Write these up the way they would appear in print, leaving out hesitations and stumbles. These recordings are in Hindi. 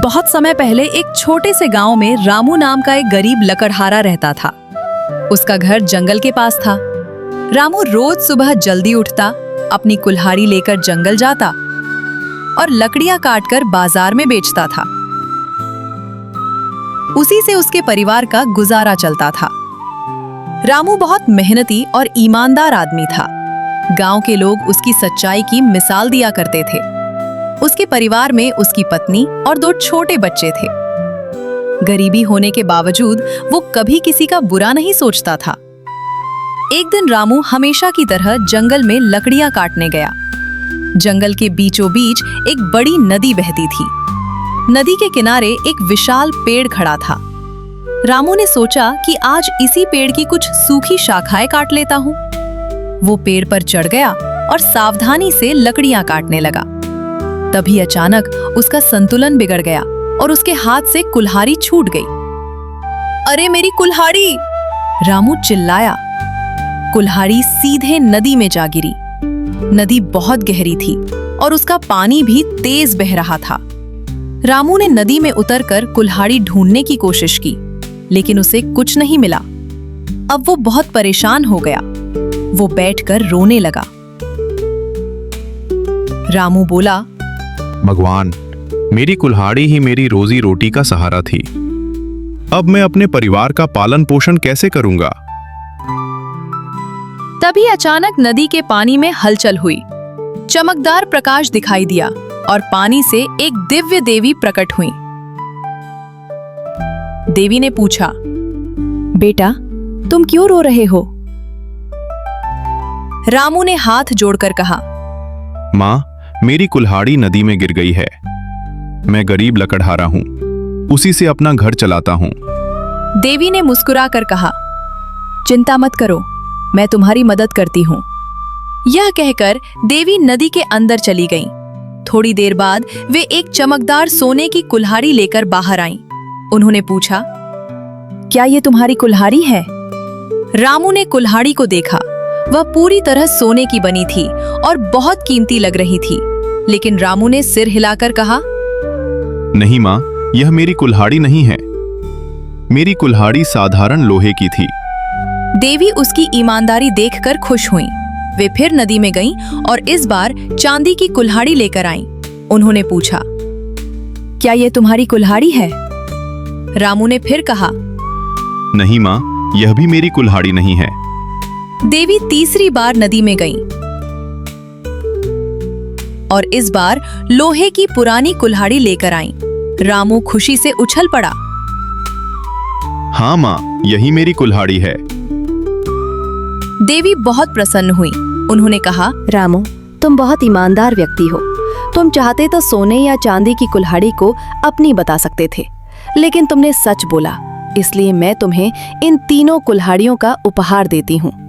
बहुत समय पहले एक छोटे से गांव में रामू नाम का एक गरीब लकड़हारा रहता था। उसका घर जंगल के पास था। रामू रोज सुबह जल्दी उठता, अपनी कुल्हाड़ी लेकर जंगल जाता और लकड़ियां काटकर बाजार में बेचता था। उसी से उसके परिवार का गुजारा चलता था। रामू बहुत मेहनती और ईमानदार आदमी था। गांव के लोग उसकी सच्चाई की मिसाल दिया करते थे। उसके परिवार में उसकी पत्नी और 2 छोटे बच्चे थे। गरीबी होने के बावजूद वो कभी किसी का बुरा नहीं सोचता था। एक दिन रामू हमेशा की तरह जंगल में लकड़ियां काटने गया। जंगल के बीचों बीच एक बड़ी नदी बहती थी। नदी के किनारे एक विशाल पेड़ खड़ा था। रामू ने सोचा कि आज इसी पेड़ की कुछ सूखी शाखाएं काट लेता हूं। वो पेड़ पर चढ़ गया और सावधानी से लकड़ियां काटने लगा। तभी अचानक उसका संतुलन बिगड़ गया और उसके हाथ से कुल्हाड़ी छूट गई। अरे मेरी कुल्हाड़ी! रामू चिल्लाया। कुल्हाड़ी सीधे नदी में जा गिरी। नदी बहुत गहरी थी और उसका पानी भी तेज बह रहा था। रामू ने नदी में उतरकर कुल्हाड़ी ढूंढने की कोशिश की, लेकिन उसे कुछ नहीं मिला। अब वो बहुत परेशान हो गया। वो बैठकर रोने लगा। रामू बोला, भगवान, मेरी कुल्हाड़ी ही मेरी रोजी रोटी का सहारा थी। अब मैं अपने परिवार का पालन पोषण कैसे करूंगा? तभी अचानक नदी के पानी में हलचल हुई। चमकदार प्रकाश दिखाई दिया और पानी से एक दिव्य देवी प्रकट हुई। देवी ने पूछा, बेटा, तुम क्यों रो रहे हो? रामू ने हाथ जोड़कर कहा, माँ, मेरी कुल्हाड़ी नदी में गिर गई है। मैं गरीब लकड़हारा हूँ, उसी से अपना घर चलाता हूँ। देवी ने मुस्कुराकर कहा, चिंता मत करो, मैं तुम्हारी मदद करती हूँ। यह कहकर देवी नदी के अंदर चली गईं। थोड़ी देर बाद वे एक चमकदार सोने की कुल्हाड़ी लेकर बाहर आईं। उन्होंने पूछा, क्या ये तुम्हारी कुल्हाड़ी है? रामू ने कुल्हाड़ी को देखा। वह पूरी तरह सोने की बनी थी और बहुत कीमती लग रही थी, लेकिन रामू ने सिर हिलाकर कहा, नहीं माँ, यह मेरी कुल्हाड़ी नहीं है। मेरी कुल्हाड़ी साधारण लोहे की थी। देवी उसकी ईमानदारी देखकर खुश हुईं। वे फिर नदी में गईं और इस बार चांदी की कुल्हाड़ी लेकर आईं। उन्होंने पूछा, क्या यह तुम्हारी कुल्हाड़ी है? रामू ने फिर कहा, नहीं माँ, यह भी मेरी कुल्हाड़ी नहीं है। देवी तीसरी बार नदी में गईं और इस बार लोहे की पुरानी कुल्हाड़ी लेकर आईं। रामू खुशी से उछल पड़ा। हाँ माँ, यही मेरी कुल्हाड़ी है। देवी बहुत प्रसन्न हुई। उन्होंने कहा, रामू, तुम बहुत ईमानदार व्यक्ति हो। तुम चाहते तो सोने या चांदी की कुल्हाड़ी को अपनी बता सकते थे, लेकिन तुमने सच बोला, इसलिए मैं तुम्हें इन तीनों कुल्हाड़ियों का उपहार देती हूँ।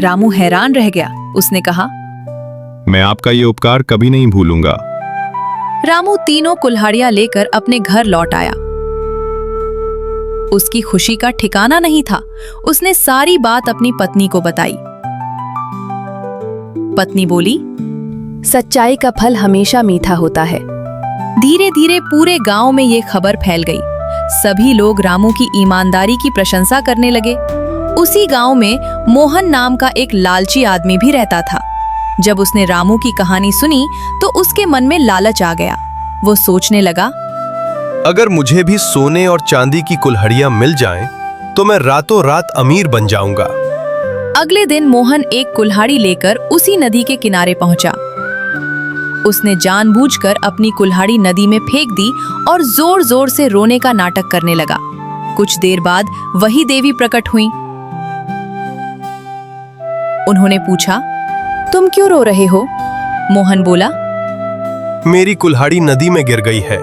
रामू हैरान रह गया। उसने कहा, मैं आपका ये उपकार कभी नहीं भूलूंगा। रामू तीनों कुल्हाड़ियां लेकर अपने घर लौट आया। उसकी खुशी का ठिकाना नहीं था। उसने सारी बात अपनी पत्नी को बताई। पत्नी बोली, सच्चाई का फल हमेशा मीठा होता है। धीरे धीरे पूरे गांव में ये खबर फैल गई। सभी लोग रामू की ईमानदारी की प्रशंसा करने लगे। उसी गांव में मोहन नाम का एक लालची आदमी भी रहता था। जब उसने रामू की कहानी सुनी तो उसके मन में लालच आ गया। वो सोचने लगा, अगर मुझे भी सोने और चांदी की कुल्हाड़ियां मिल जाएं, तो मैं रातों रात अमीर बन जाऊंगा। अगले दिन मोहन एक कुल्हाड़ी लेकर उसी नदी के किनारे पहुंचा। उसने जानबूझकर अपनी कुल्हाड़ी नदी में फेंक दी और जोर जोर से रोने का नाटक करने लगा। कुछ देर बाद वही देवी प्रकट हुई। उन्होंने पूछा, तुम क्यों रो रहे हो? मोहन बोला, मेरी कुल्हाड़ी नदी में गिर गई है,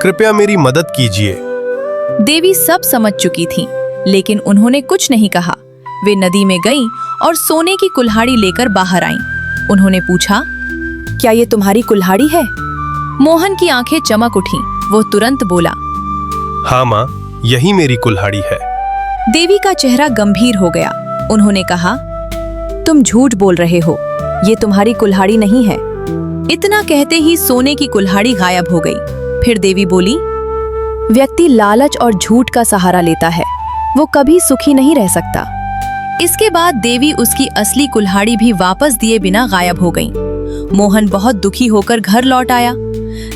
कृपया मेरी मदद कीजिए। देवी सब समझ चुकी थी, लेकिन उन्होंने कुछ नहीं कहा। वे नदी में गईं और सोने की कुल्हाड़ी लेकर बाहर आईं। उन्होंने पूछा, क्या ये तुम्हारी कुल्हाड़ी है? मोहन की आंखें चमक उठीं। वो तुरंत बोला, हाँ माँ, यही मेरी कुल्हाड़ी है। देवी का चेहरा गंभीर हो गया। उन्होंने कहा, तुम झूठ बोल रहे हो, ये तुम्हारी कुल्हाड़ी नहीं है। इतना कहते ही सोने की कुल्हाड़ी गायब हो गई। फिर देवी बोली, व्यक्ति लालच और झूठ का सहारा लेता है, वो कभी सुखी नहीं रह सकता। इसके बाद देवी उसकी असली कुल्हाड़ी भी वापस दिए बिना गायब हो गईं। मोहन बहुत दुखी होकर घर लौट आया।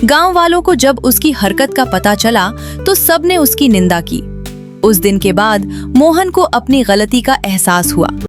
गांव वालों को जब उसकी हरकत का पता चला तो सबने उसकी निंदा की। उस दिन के बाद मोहन को अपनी गलती का एहसास हुआ।